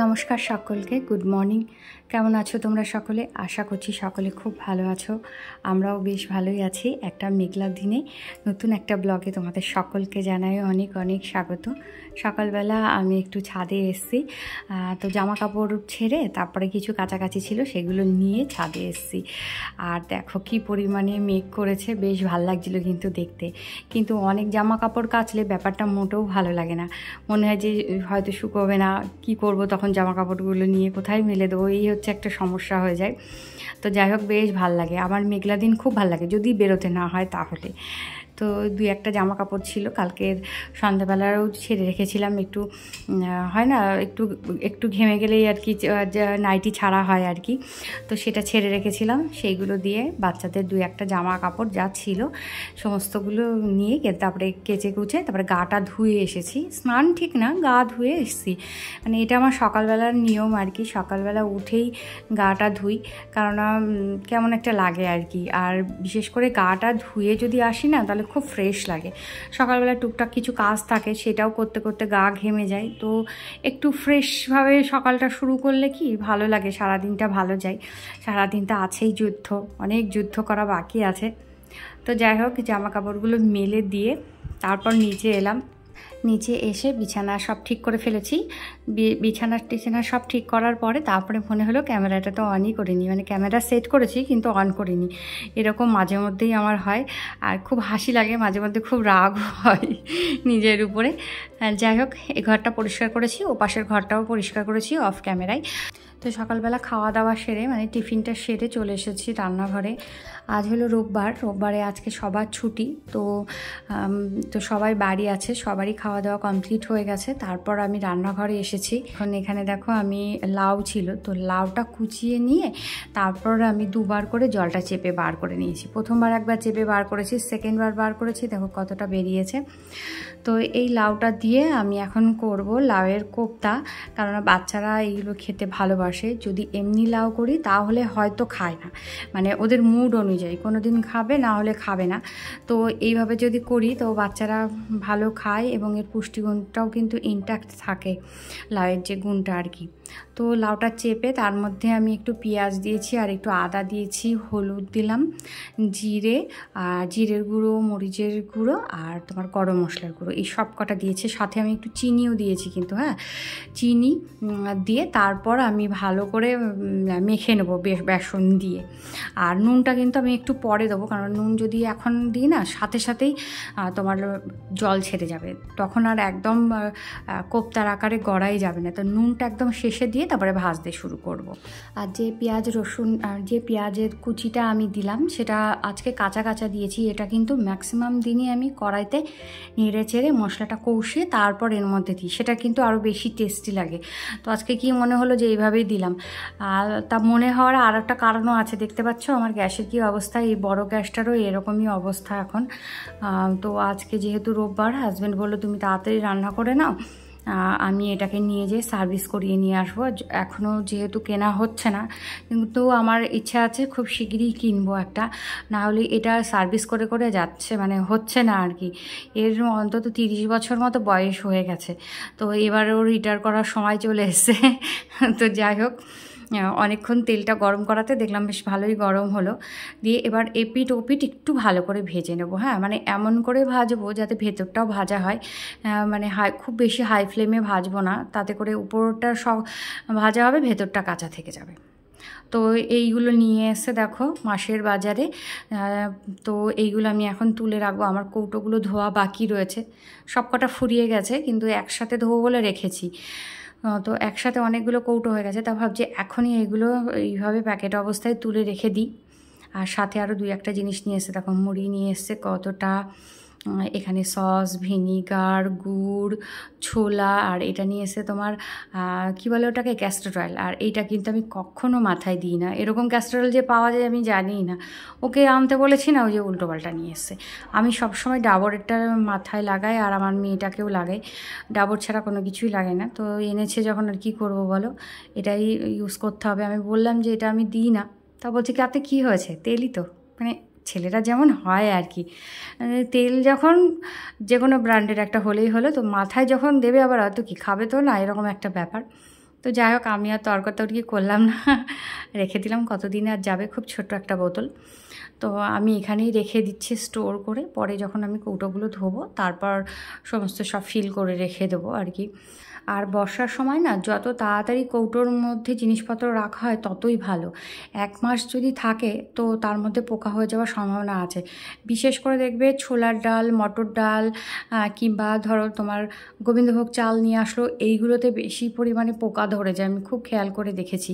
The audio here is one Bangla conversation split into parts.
নমস্কার সকলকে, গুড মর্নিং। কেমন আছো তোমরা সকলে? আশা করছি সকলে খুব ভালো আছো। আমরাও বেশ ভালোই আছি। একটা মেঘলা দিনে নতুন একটা ব্লগে তোমাদের সকলকে জানাই অনেক অনেক স্বাগত। সকালবেলা আমি একটু ছাদে এসেছি, তো জামা কাপড় ছেড়ে তারপরে কিছু কাছাকাছি ছিল সেগুলো নিয়ে ছাদে এসেছি। আর দেখো কি পরিমাণে মেঘ করেছে, বেশ ভালো লাগছিলো কিন্তু দেখতে। কিন্তু অনেক জামা কাপড় কাচলে ব্যাপারটা মোটেও ভালো লাগে না, মনে হয় যে হয়তো শুকোবে না, কি করব তখন জামা কাপড়গুলো নিয়ে কোথায় মেলে দেবো, এই হচ্ছে একটা সমস্যা হয়ে যায়। তো যাই হোক, বেশ ভাল লাগে আমার মেঘলা দিন, খুব ভাল লাগে যদি বেরোতে না হয় তাহলে। তো দুই একটা জামা কাপড় ছিল, কালকের সন্ধ্যাবেলাও ছেড়ে রেখেছিলাম। একটু হয় না, একটু একটু ঘেমে গেলেই আর কি নাইটি ছাড়া হয় আর কি, তো সেটা ছেড়ে রেখেছিলাম। সেইগুলো দিয়ে বাচ্চাদের দুই একটা জামা কাপড় যা ছিল সমস্তগুলো নিয়ে তারপরে কেচে কুচে তারপরে গাটা ধুয়ে এসেছি। স্নান ঠিক না, গা ধুয়ে এসেছি, মানে এটা আমার সকালবেলার নিয়ম আর কি। সকালবেলা উঠেই গাটা ধুই, কারণ কেমন একটা লাগে আর কি। আর বিশেষ করে গাটা ধুয়ে যদি আসি না, তাহলে খুব ফ্রেশ লাগে। সকালবেলা টুকটাক কিছু কাজ থাকে, সেটাও করতে করতে গা ঘেমে যায়, তো একটু ফ্রেশভাবে সকালটা শুরু করলে কি ভালো লাগে, সারাদিনটা ভালো যায়। সারাদিনটা আছেই যুদ্ধ, অনেক যুদ্ধ করা বাকি আছে। তো যাই হোক, জামা কাপড়গুলো মেলে দিয়ে তারপর নিচে এলাম। নিচে এসে বিছানা সব ঠিক করে ফেলেছি। বিছানা সব ঠিক করার পরে তারপরে মনে হলো ক্যামেরাটা তো অনই করিনি, মানে ক্যামেরা সেট করেছি কিন্তু অন করিনি। এরকম মাঝে মধ্যেই আমার হয়, আর খুব হাসি লাগে, মাঝে মধ্যে খুব রাগ হয় নিজের উপরে। যাই হোক, এই ঘরটা পরিষ্কার করেছি, ও পাশের ঘরটাও পরিষ্কার করেছি অফ ক্যামেরায়। তো সকালবেলা খাওয়া দাওয়া সেরে, মানে টিফিনটা সেরে চলে এসেছি রান্নাঘরে। আজ হলো রোববার, রোববারে আজকে সবার ছুটি, তো সবাই বাড়ি আছে, সবারই খাওয়া দাওয়া কমপ্লিট হয়ে গেছে। তারপর আমি রান্নাঘরে এসেছি। এখন এখানে দেখো, আমি লাউ ছিল, তো লাউটা কুচিয়ে নিয়ে তারপর আমি দুবার করে জলটা চেপে বার করে নিয়েছি। প্রথমবার একবার চেপে বার করেছি, সেকেন্ডবার বার করেছি, দেখো কতটা বেরিয়েছে। তো এই লাউটা দিয়ে আমি এখন করব লাউয়ের কোপ্তা, কারণ বাচ্চারা এইগুলো খেতে ভালোবাসে। যদি এমনি লাউ করি তাহলে হয়তো খায় না, মানে ওদের মুড অনুযায়ী, কোনো দিন খাবে, না হলে খাবে না। তো এইভাবে যদি করি তো বাচ্চারা ভালো খায় এবং এর পুষ্টিগুণটাও কিন্তু ইনট্যাক্ট থাকে, লাউয়ের যে গুণটা আর কি। তো লাউটা চেপে তার মধ্যে আমি একটু পেঁয়াজ দিয়েছি আর একটু আদা দিয়েছি, হলুদ দিলাম, জিরে আর জিরের গুঁড়ো, মরিচের গুঁড়ো আর তোমার গরম মশলার গুঁড়ো, এই সব কটা দিয়েছি। সাথে আমি একটু চিনিও দিয়েছি কিন্তু, হ্যাঁ, চিনি দিয়ে তারপর আমি ভালো করে মেখে নেবো বেসন দিয়ে। আর নুনটা কিন্তু আমি একটু পরে দেবো, কারণ নুন যদি এখন দিই না, সাথে সাথেই তোমার জল ছেড়ে যাবে, তখন আর একদম কোপ্তার আকারে গড়াই যাবে না। তো নুনটা একদম শেষে দিয়ে তারপরে ভাজতে শুরু করব। আর যে পেঁয়াজ রসুন আর যে পেঁয়াজের কুচিটা আমি দিলাম, সেটা আজকে কাঁচা কাঁচা দিয়েছি। এটা কিন্তু ম্যাক্সিমাম দিনই আমি কড়াইতে নেড়ে চেড়ে মশলাটা কষিয়ে তারপর এর মধ্যে দিই, সেটা কিন্তু আরও বেশি টেস্টি লাগে। তো আজকে কি মনে হলো যে এইভাবেই দিলাম। আর তা মনে হওয়ার আর একটা কারণও আছে, দেখতে পাচ্ছ আমার গ্যাসের কী অবস্থা, এই বড় গ্যাসটারও এরকমই অবস্থা এখন। তো আজকে যেহেতু রোববার, হাজব্যান্ড বললো তুমি তাড়াতাড়ি রান্না করে নাও, আমি এটাকে নিয়ে যেয়ে সার্ভিস করিয়ে নিয়ে আসবো। এখনও যেহেতু কেনা হচ্ছে না, কিন্তু আমার ইচ্ছা আছে খুব শিগগিরই কিনবো একটা, না হলে এটা সার্ভিস করে করে যাচ্ছে, মানে হচ্ছে না আর কি। এর অন্তত 30 বছর মতো বয়স হয়ে গেছে, তো এবারেও রিটায়ার করার সময় চলে এসছে। তো যাই হোক, অনেকক্ষণ তেলটা গরম করাতে দেখলাম বেশ ভালোই গরম হলো। দিয়ে এবার এপিট ওপিট একটু ভালো করে ভেজে নেবো, হ্যাঁ, মানে এমন করে ভাজবো যাতে ভেতরটাও ভাজা হয়, মানে খুব বেশি হাই ফ্লেমে ভাজবো না, তাতে করে উপরটা সব ভাজা হবে, ভেতরটা কাঁচা থেকে যাবে। তো এইগুলো নিয়ে এসে দেখো মাসের বাজারে, তো এইগুলো আমি এখন তুলে রাখবো। আমার কৌটোগুলো ধোয়া বাকি রয়েছে, সব কটা ফুরিয়ে গেছে, কিন্তু একসাথে ধোবো বলে রেখেছি। তো একসাথে অনেকগুলো কৌটো হয়ে গেছে, তা ভাবছি এখনই এগুলো এইভাবে প্যাকেট অবস্থায় তুলে রেখে দিই। আর সাথে আরও দুই একটা জিনিস নিয়ে এসছে, দেখো মুড়ি নিয়ে এসছে কতটা, এখানে সস, ভিনিগার, গুড়, ছোলা, আর এটা নিয়ে এসে তোমার কী বলে ওটাকে, ক্যাস্টর অয়েল। আর এইটা কিন্তু আমি কখনও মাথায় দিই না, এরকম ক্যাস্টর অয়েল যে পাওয়া যায় আমি জানিই না, ওকে আনতে বলেছি না, ওই যে উল্টোপাল্টা নিয়ে এসছে। আমি সবসময় ডাবরেরটা মাথায় লাগাই, আর আমার মেয়েটাকেও লাগাই, ডাবর ছাড়া কোনো কিছুই লাগে না। তো এনেছে যখন আর কী করবো বলো, এটাই ইউজ করতে হবে। আমি বললাম যে এটা আমি দিই না, তা বলছে তাতে কী হয়েছে, তেলই তো, মানে ছেলেরা যেমন হয় আর কি, তেল যখন যে কোনো ব্র্যান্ডের একটা হলেই হলো, তো মাথায় যখন দেবে আবার হয়তো কি খাবে তো না, এরকম একটা ব্যাপার। তো যাই হোক, আমি আর তর্কাতর্কি করলাম না, রেখে দিলাম। কতদিন আর যাবে, খুব ছোট্ট একটা বোতল। তো আমি এখানেই রেখে দিচ্ছি স্টোর করে, পরে যখন আমি কৌটোগুলো ধোবো তারপর সমস্ত সব ফিল করে রেখে দেবো আর কি। আর বর্ষার সময় না যত তাড়াতাড়ি কৌটোর মধ্যে জিনিসপত্র রাখা হয় ততই ভালো। 1 মাস যদি থাকে তো তার মধ্যে পোকা হয়ে যাওয়ার সম্ভাবনা আছে। বিশেষ করে দেখবে ছোলার ডাল, মটর ডাল, কিংবা ধরো তোমার গোবিন্দভোগ চাল নিয়ে আসলো, এইগুলোতে বেশি পরিমাণে পোকা ধরে যায়, আমি খুব খেয়াল করে দেখেছি।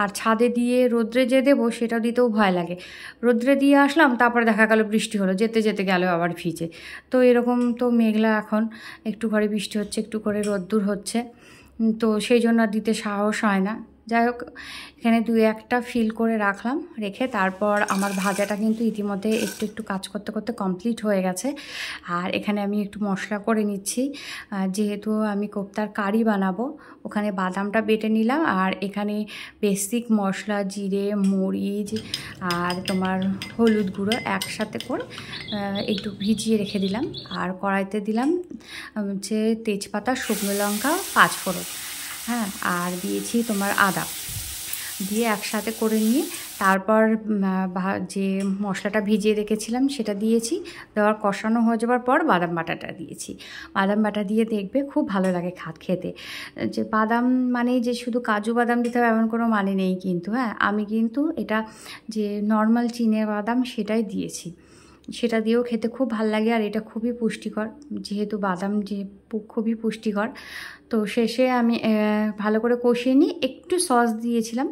আর ছাদে দিয়ে রোদ্রে যে দেবো সেটা দিতেও ভয় লাগে। রোদ্রে দিয়ে আসলাম, তারপরে দেখা গেল বৃষ্টি হলো, যেতে যেতে গেল আবার ভিজে। তো এরকম তো মেঘলা, এখন একটু করে বৃষ্টি হচ্ছে, একটু করে রোদ্দুর হচ্ছে, তো সেই জন্য আর দিতে সাহস হয় না। যাই হোক, এখানে 2-1টা ফিল করে রাখলাম, রেখে তারপর আমার ভাজাটা কিন্তু ইতিমধ্যে একটু একটু কাজ করতে করতে কমপ্লিট হয়ে গেছে। আর এখানে আমি একটু মশলা করে নিচ্ছি, যেহেতু আমি কোপ্তার কারি বানাবো। ওখানে বাদামটা বেটে নিলাম, আর এখানে বেসিক মশলা জিরে, মরিচ আর তোমার হলুদ গুঁড়ো একসাথে করে একটু ভিজিয়ে রেখে দিলাম। আর কড়াইতে দিলাম হচ্ছে তেজপাতা, শুকনো লঙ্কা, 5 ফোড়ন, হ্যাঁ, আর দিয়েছি তোমার আদা, দিয়ে একসাথে করে নিয়ে তারপর যে মশলাটা ভিজিয়ে রেখেছিলাম সেটা দিয়েছি। দেওয়ার কষানো হয়ে যাওয়ার পর বাদাম বাটাটা দিয়েছি। বাদাম বাটা দিয়ে দেখবে খুব ভালো লাগে খেতে। যে বাদাম মানে যে শুধু কাজু বাদাম দিতে হবে এমন কোনো মানে নেই কিন্তু, হ্যাঁ, আমি কিন্তু এটা যে নর্মাল চিনে বাদাম সেটাই দিয়েছি, সেটা দিয়েও খেতে খুব ভালো লাগে। আর এটা খুবই পুষ্টিকর, যেহেতু বাদাম যে খুবই পুষ্টিকর। তো শেষে আমি ভালো করে কষিয়ে নিয়ে একটু সস দিয়েছিলাম।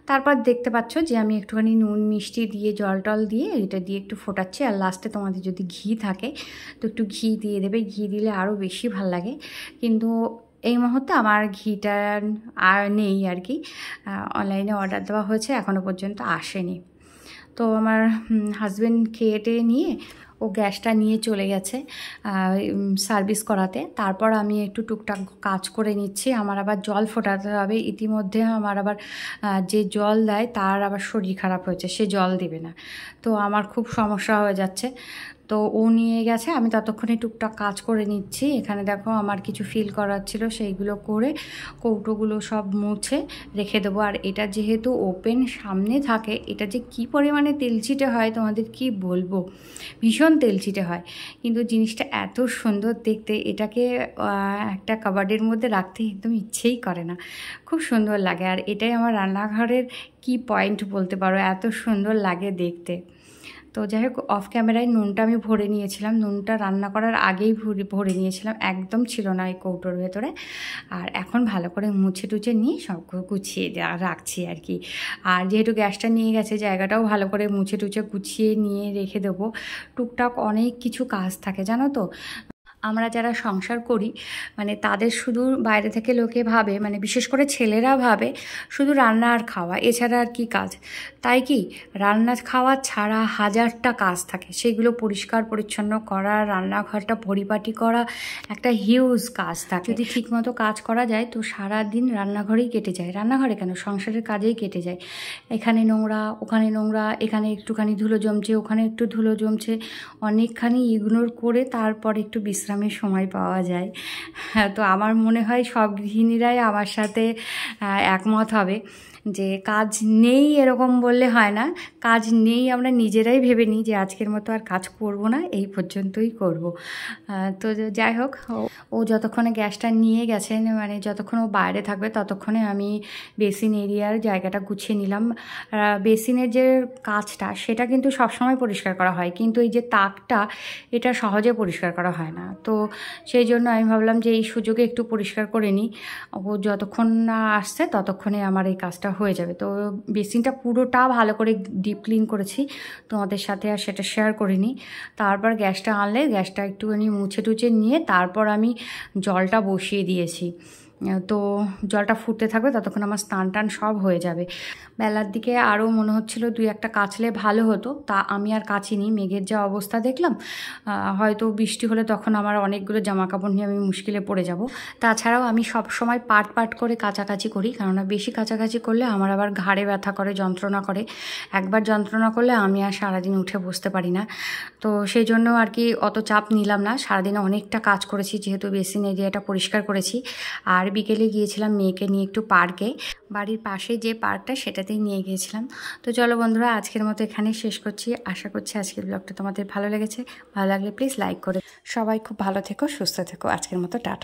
তারপর দেখতে পাচ্ছ যে আমি একটুখানি নুন মিষ্টি দিয়ে জল টল দিয়ে এটা দিয়ে একটু ফোটাচ্ছি। আর লাস্টে তোমাদের যদি ঘি থাকে তো একটু ঘি দিয়ে দেবে, ঘি দিলে আরও বেশি ভাল লাগে। কিন্তু এই মুহূর্তে আমার ঘিটা আর নেই আর কি, অনলাইনে অর্ডার দেওয়া হয়েছে, এখনও পর্যন্ত আসেনি। তো আমার হাজব্যান্ড খেয়ে নিয়ে ও গ্যাসটা নিয়ে চলে গেছে সার্ভিস করাতে। তারপর আমি একটু টুকটাক কাজ করে নিচ্ছি। আমার আবার জল ফোটাতে হবে। ইতিমধ্যে আমার আবার যে জল দেয় তার আবার শরীর খারাপ হয়েছে, সে জল দেবে না, তো আমার খুব সমস্যা হয়ে যাচ্ছে। তো ও নিয়ে গেছে, আমি ততক্ষণে টুকটাক কাজ করে নিচ্ছি। এখানে দেখো আমার কিছু ফিল করার ছিল, সেইগুলো করে কৌটোগুলো সব মুছে রেখে দেবো। আর এটা যেহেতু ওপেন সামনে থাকে, এটা যে কি পরিমাণে তেলচিটে হয় তোমাদের কি বলবো, ভীষণ তেলচিটে হয়, কিন্তু জিনিসটা এত সুন্দর দেখতে, এটাকে একটা কাবার্ডের মধ্যে রাখতে একদম ইচ্ছেই করে না, খুব সুন্দর লাগে। আর এটাই আমার রান্নাঘরের কি পয়েন্ট বলতে পারো, এত সুন্দর লাগে দেখতে। তো যাই হোক, অফ ক্যামেরায় নুনটা আমি ভরে নিয়েছিলাম, নুনটা রান্না করার আগেই ভরে নিয়েছিলাম, একদম ছিল না এই কৌটোর ভেতরে। আর এখন ভালো করে মুছে টুছে নিয়ে সব গুছিয়ে রাখছি আর কি। আর যেহেতু গ্যাসটা নিয়ে গেছে, জায়গাটাও ভালো করে মুছে টুছে গুছিয়ে নিয়ে রেখে দেবো। টুকটাক অনেক কিছু কাজ থাকে জানো তো, আমরা যারা সংসার করি মানে তাদের শুধু বাইরে থেকে লোকে ভাবে, মানে বিশেষ করে ছেলেরা ভাবে শুধু রান্না আর খাওয়া, এছাড়া আর কি কাজ। তাই কি, রান্না খাওয়া ছাড়া হাজারটা কাজ থাকে, সেগুলো পরিষ্কার পরিচ্ছন্ন করা, রান্নাঘরটা পরিপাটি করা, একটা হিউজ কাজ থাকে। যদি ঠিকমতো কাজ করা যায় তো সারা দিন রান্নাঘরেই কেটে যায়, রান্নাঘরে কেন সংসারের কাজেই কেটে যায়। এখানে নোংরা, ওখানে নোংরা, এখানে একটুখানি ধুলো জমছে, ওখানে একটু ধুলো জমছে, অনেকখানি ইগনোর করে তারপর একটু বিশ্রামের সময় পাওয়া যায়। তো আমার মনে হয় সব গৃহিণীরাই আমার সাথে একমত হবে যে কাজ নেই এরকম বললে হয় না, কাজ নেই আমরা নিজেরাই ভেবে নিই যে আজকের মতো আর কাজ করব না, এই পর্যন্তই করব। তো যাই হোক, ও যতক্ষণে গ্যাসটা নিয়ে গেছেন, মানে যতক্ষণ ও বাইরে থাকবে ততক্ষণে আমি বেসিন এরিয়ার জায়গাটা গুছিয়ে নিলাম। বেসিনের যে কাজটা সেটা কিন্তু সবসময় পরিষ্কার করা হয়, কিন্তু এই যে তাকটা এটা সহজে পরিষ্কার করা হয় না। তো সেই জন্য আমি ভাবলাম যে এই সুযোগে একটু পরিষ্কার করে নিই, ও যতক্ষণ না আসছে ততক্ষণে আমার এই কাজটা হয়ে যাবে। তো বেসিনটা পুরোটা ভালো করে ডিপ ক্লিন করেছি, তোমাদের সাথে আর সেটা শেয়ার করিনি। তারপর গ্যাসটা আনলে গ্যাসটা একটুখানি মুছে টুছে নিয়ে তারপর আমি জলটা বসিয়ে দিয়েছি। তো জলটা ফুটতে থাকবে, ততক্ষণ আমার স্নান টান সব হয়ে যাবে। বেলার দিকে আরও মনে হচ্ছিল 2-1টা কাচলে ভালো হতো, তা আমি আর কাচিনি। মেঘের যা অবস্থা দেখলাম, হয়তো বৃষ্টি হলে তখন আমার অনেকগুলো জামা কাপড় নিয়ে আমি মুশকিলে পড়ে যাব। তাছাড়াও আমি সব সময় পাট করে কাচাকাচি করি, কেননা বেশি কাচাকাচি করলে আমার আবার ঘাড়ে ব্যথা করে, যন্ত্রণা করে। একবার যন্ত্রণা করলে আমি আর সারাদিন উঠে বসতে পারি না। তো সেই জন্য আর কি অত চাপ নিলাম না। সারাদিনে অনেকটা কাজ করেছি, যেহেতু বেসিন এরিয়াটা পরিষ্কার করেছি। আর বিকেলে গিয়েছিলাম মেয়েকে নিয়ে একটু পার্কে, বাড়ির পাশে যে পার্কটা সেটাতেই নিয়ে গিয়েছিলাম। তো চলো বন্ধুরা, আজকের মতো এখানেই শেষ করছি। আশা করছি আজকের ব্লগটা তোমাদের ভালো লেগেছে। ভালো লাগলে প্লিজ লাইক করে। সবাই খুব ভালো থেকো, সুস্থ থেকো। আজকের মতো টাটা।